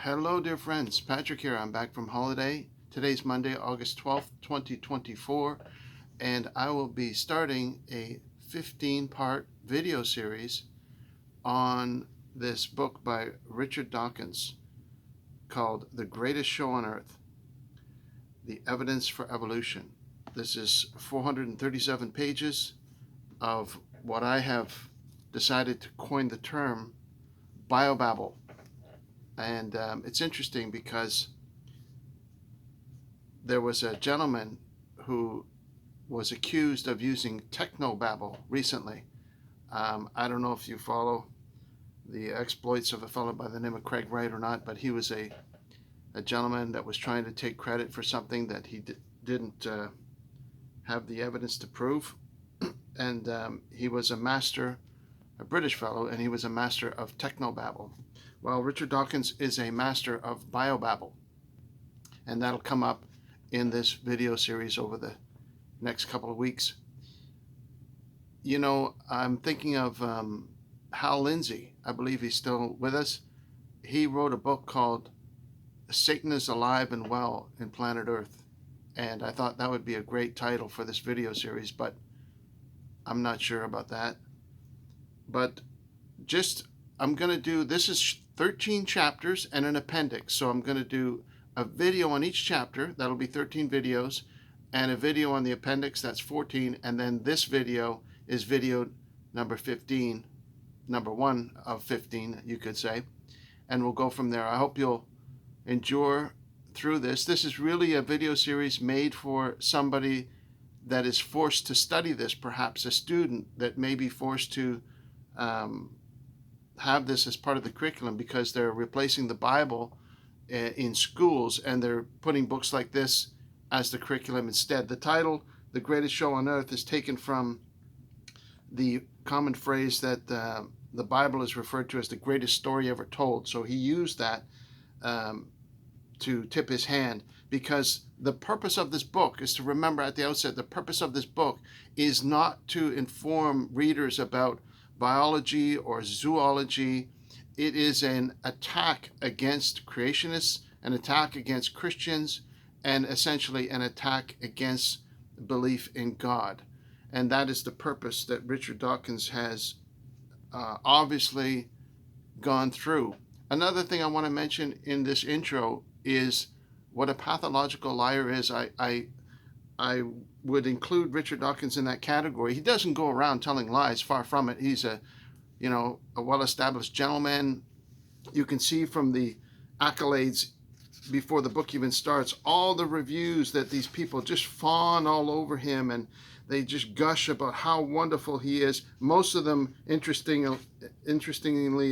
Hello, dear friends. Patrick here. I'm back from holiday. Today's Monday, August 12th, 2024, and I will be starting a 15-part video series on this book by Richard Dawkins called The Greatest Show on Earth, The Evidence for Evolution. This is 437 pages of what I have decided to coin the term biobabble. And it's interesting because there was a gentleman who was accused of using technobabble recently. I don't know if you follow the exploits of a fellow by the name of Craig Wright or not, but he was a gentleman that was trying to take credit for something that he didn't have the evidence to prove. And he was a British fellow, and he was a master of technobabble. Well, Richard Dawkins is a master of biobabble, and that'll come up in this video series over the next couple of weeks. You know, I'm thinking of Hal Lindsey. I believe he's still with us. He wrote a book called Satan is Alive and Well in Planet Earth, and I thought that would be a great title for this video series, but I'm not sure about that. But I'm going to do, this is 13 chapters and an appendix. So I'm going to do a video on each chapter. That'll be 13 videos, and a video on the appendix. That's 14. And then this video is video number 15, number 1 of 15, you could say. And we'll go from there. I hope you'll endure through this. This is really a video series made for somebody that is forced to study this, perhaps a student that may be forced to have this as part of the curriculum because they're replacing the Bible in schools, and they're putting books like this as the curriculum instead. The title, The Greatest Show on Earth, is taken from the common phrase that the Bible is referred to as the greatest story ever told. So he used that to tip his hand, because the purpose of this book is to remember at the outset, the purpose of this book is not to inform readers about biology or zoology. It is an attack against creationists, an attack against Christians, and essentially an attack against belief in God. And that is the purpose that Richard Dawkins has obviously gone through. Another thing I want to mention in this intro is what a pathological liar is. I would include Richard Dawkins in that category. He doesn't go around telling lies, far from it. He's a well-established gentleman. You can see from the accolades before the book even starts, all the reviews that these people just fawn all over him, and they just gush about how wonderful he is. Most of them, interestingly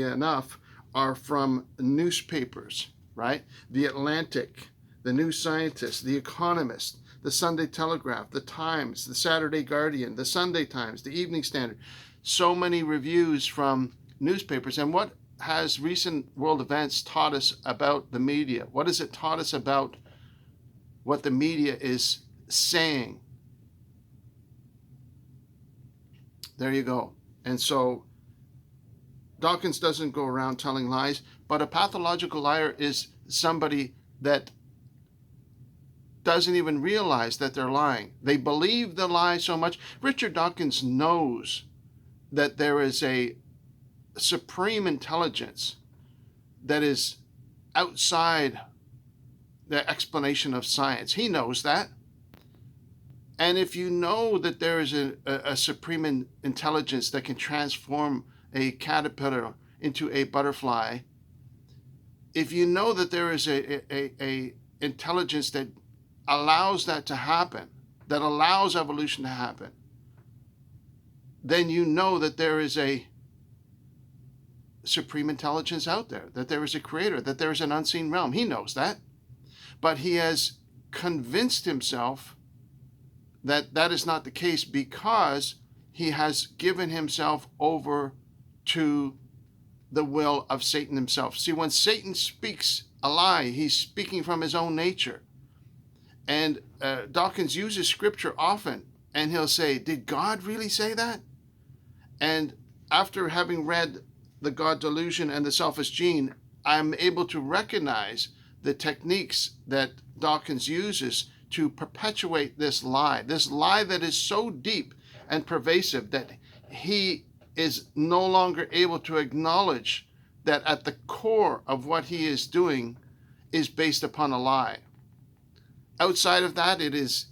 enough, are from newspapers, right? The Atlantic, the New Scientist, the Economist, the Sunday Telegraph, the Times, the Saturday Guardian, the Sunday Times, the Evening Standard. So many reviews from newspapers. And what has recent world events taught us about the media? What has it taught us about what the media is saying? There you go. And so Dawkins doesn't go around telling lies, but a pathological liar is somebody that doesn't even realize that they're lying. They believe the lie so much. Richard Dawkins knows that there is a supreme intelligence that is outside the explanation of science. He knows that. And if you know that there is a supreme intelligence that can transform a caterpillar into a butterfly, if you know that there is a intelligence that allows that to happen, that allows evolution to happen, then you know that there is a supreme intelligence out there, that there is a creator, that there is an unseen realm. He knows that. But he has convinced himself that that is not the case because he has given himself over to the will of Satan himself. See, when Satan speaks a lie, he's speaking from his own nature. And Dawkins uses scripture often, and he'll say, did God really say that? And after having read The God Delusion and The Selfish Gene, I'm able to recognize the techniques that Dawkins uses to perpetuate this lie that is so deep and pervasive that he is no longer able to acknowledge that at the core of what he is doing is based upon a lie. Outside of that, it is,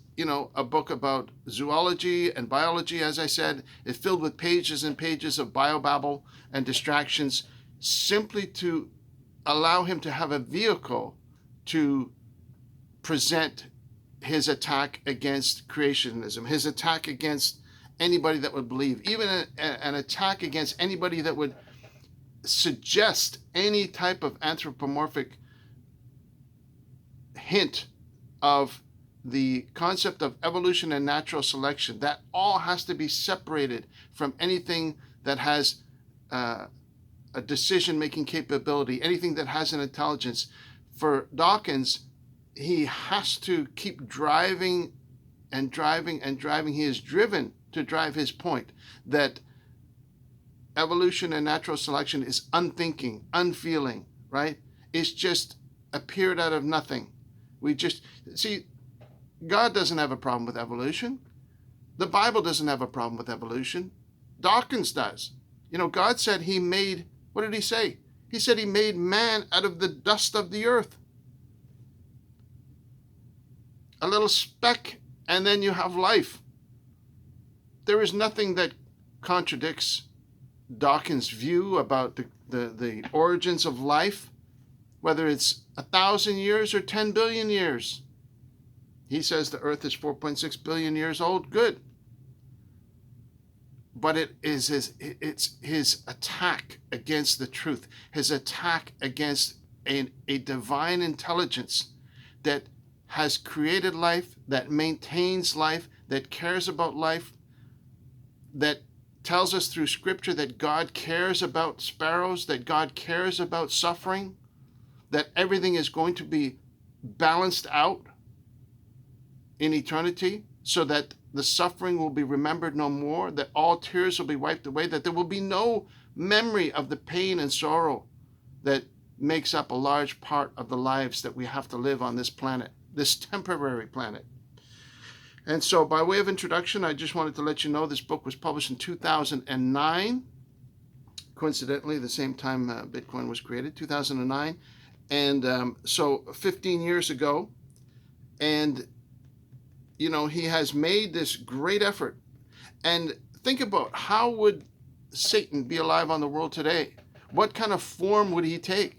a book about zoology and biology, as I said. It's filled with pages and pages of biobabble and distractions, simply to allow him to have a vehicle to present his attack against creationism, his attack against anybody that would believe, even an attack against anybody that would suggest any type of anthropomorphic hint of the concept of evolution and natural selection. That all has to be separated from anything that has a decision-making capability, anything that has an intelligence. For Dawkins, he has to keep driving and driving and driving. He is driven to drive his point that evolution and natural selection is unthinking, unfeeling, right? It's just appeared out of nothing. We just, see, God doesn't have a problem with evolution. The Bible doesn't have a problem with evolution. Dawkins does. God said he made, what did he say? He said he made man out of the dust of the earth. A little speck, and then you have life. There is nothing that contradicts Dawkins' view about the origins of life, whether it's 1,000 years or 10 billion years. He says the earth is 4.6 billion years old. Good. But it's his attack against the truth, his attack against a divine intelligence that has created life, that maintains life, that cares about life, that tells us through Scripture that God cares about sparrows, that God cares about suffering, that everything is going to be balanced out in eternity so that the suffering will be remembered no more, that all tears will be wiped away, that there will be no memory of the pain and sorrow that makes up a large part of the lives that we have to live on this planet, this temporary planet. And so by way of introduction, I just wanted to let you know this book was published in 2009, coincidentally the same time Bitcoin was created, 2009. And so 15 years ago, and he has made this great effort. And think about, how would Satan be alive on the world today? What kind of form would he take?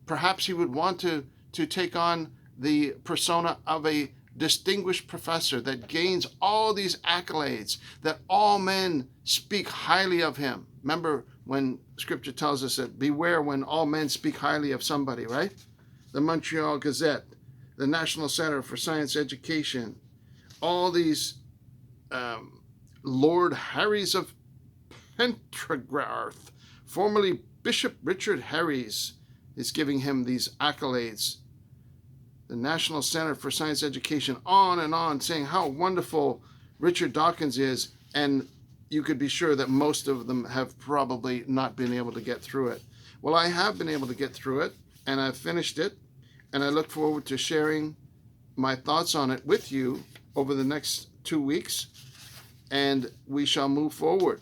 Perhaps he would want to take on the persona of a distinguished professor that gains all these accolades, that all men speak highly of him. Remember when Scripture tells us that beware when all men speak highly of somebody, right? The Montreal Gazette, the National Center for Science Education, all these Lord Harrys of Pentragarth, formerly Bishop Richard Harrys, is giving him these accolades. The National Center for Science Education, on and on, saying how wonderful Richard Dawkins is, and you could be sure that most of them have probably not been able to get through it. Well, I have been able to get through it, and I've finished it, and I look forward to sharing my thoughts on it with you over the next 2 weeks, and we shall move forward.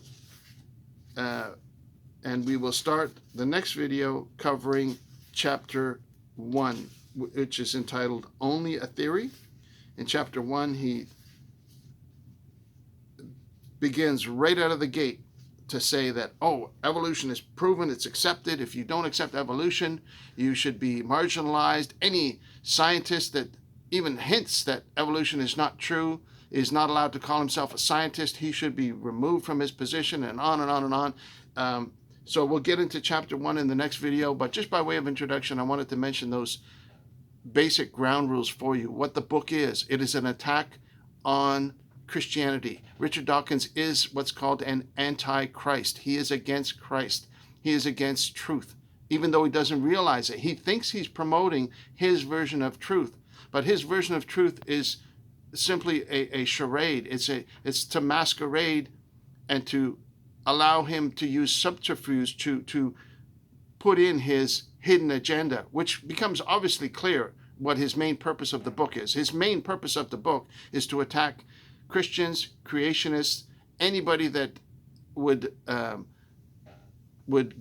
And we will start the next video covering chapter 1, which is entitled Only a Theory. In chapter 1, he begins right out of the gate to say that, evolution is proven, it's accepted. If you don't accept evolution, you should be marginalized. Any scientist that even hints that evolution is not true is not allowed to call himself a scientist. He should be removed from his position, and on and on and on. So we'll get into chapter 1 in the next video, but just by way of introduction, I wanted to mention those basic ground rules for you. What the book is. It is an attack on Christianity. Richard Dawkins is what's called an anti-Christ. He is against Christ. He is against truth, even though he doesn't realize it. He thinks he's promoting his version of truth, but his version of truth is simply a charade. It's to masquerade and to allow him to use subterfuge to put in his hidden agenda, which becomes obviously clear what his main purpose of the book is. His main purpose of the book is to attack Christians, creationists, anybody that would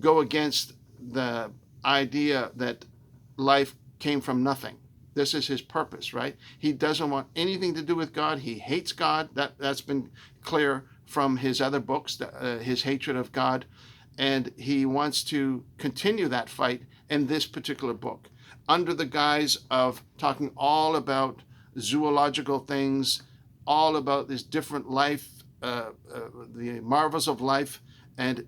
go against the idea that life came from nothing. This is his purpose, right? He doesn't want anything to do with God. He hates God. That's been clear from his other books, his hatred of God. And he wants to continue that fight in this particular book, under the guise of talking all about zoological things, all about this different life, the marvels of life, and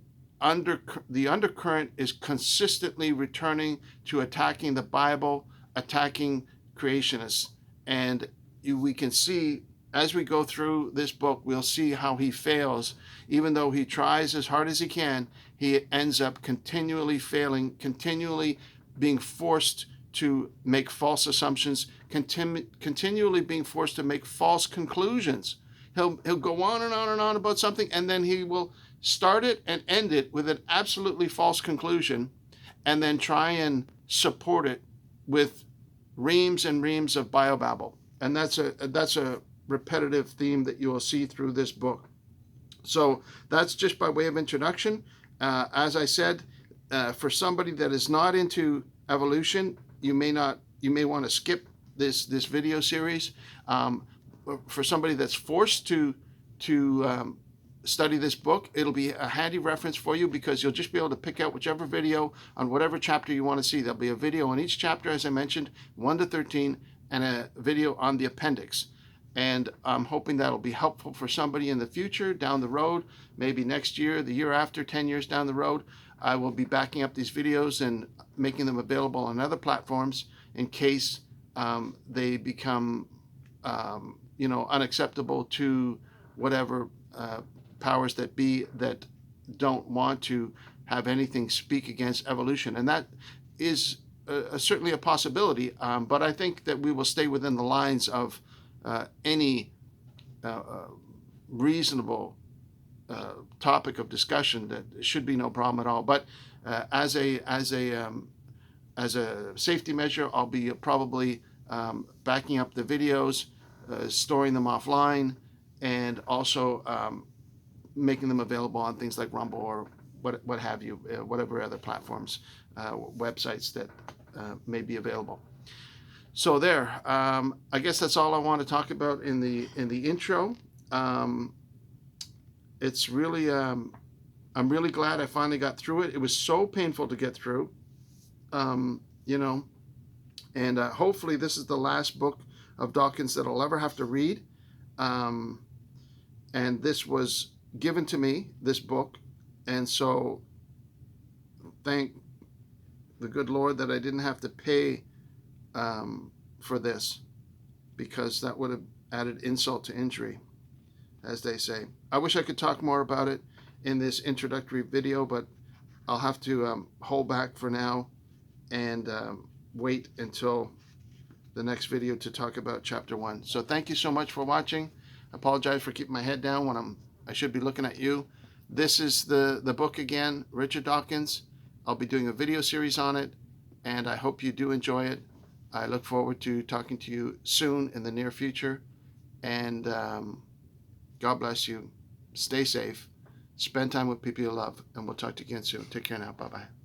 the undercurrent is consistently returning to attacking the Bible, attacking creationists. And we can see, as we go through this book, we'll see how he fails. Even though he tries as hard as he can, he ends up continually failing, continually being forced to make false assumptions, continually being forced to make false conclusions. He'll go on and on and on about something, and then he will start it and end it with an absolutely false conclusion, and then try and support it with reams and reams of biobabble. And that's a repetitive theme that you will see through this book. So that's just by way of introduction. As I said, for somebody that is not into evolution, you may want to skip this video series. For somebody that's forced to study this book, it'll be a handy reference for you, because you'll just be able to pick out whichever video on whatever chapter you want to see. There'll be a video on each chapter, as I mentioned, 1 to 13, and a video on the appendix. And I'm hoping that'll be helpful for somebody in the future, down the road, maybe next year, the year after, 10 years down the road. I will be backing up these videos and making them available on other platforms in case they become unacceptable to whatever powers that be that don't want to have anything speak against evolution. And that is certainly a possibility, but I think that we will stay within the lines of any reasonable topic of discussion. That should be no problem at all. But as a safety measure, I'll be probably backing up the videos, storing them offline, and also making them available on things like Rumble or what have you, whatever other platforms, websites that may be available. So there, I guess that's all I want to talk about in the intro. It's really, I'm really glad I finally got through it. It was so painful to get through, and hopefully this is the last book of Dawkins that I'll ever have to read. And this was given to me, this book, and so thank the good Lord that I didn't have to pay for this, because that would have added insult to injury, as they say. I wish I could talk more about it in this introductory video, but I'll have to hold back for now and wait until the next video to talk about chapter 1. So thank you so much for watching. I apologize for keeping my head down when I should be looking at you. This is the book again, Richard Dawkins. I'll be doing a video series on it, and I hope you do enjoy it. I look forward to talking to you soon in the near future, and God bless you. Stay safe. Spend time with people you love, and we'll talk to you again soon. Take care now. Bye-bye.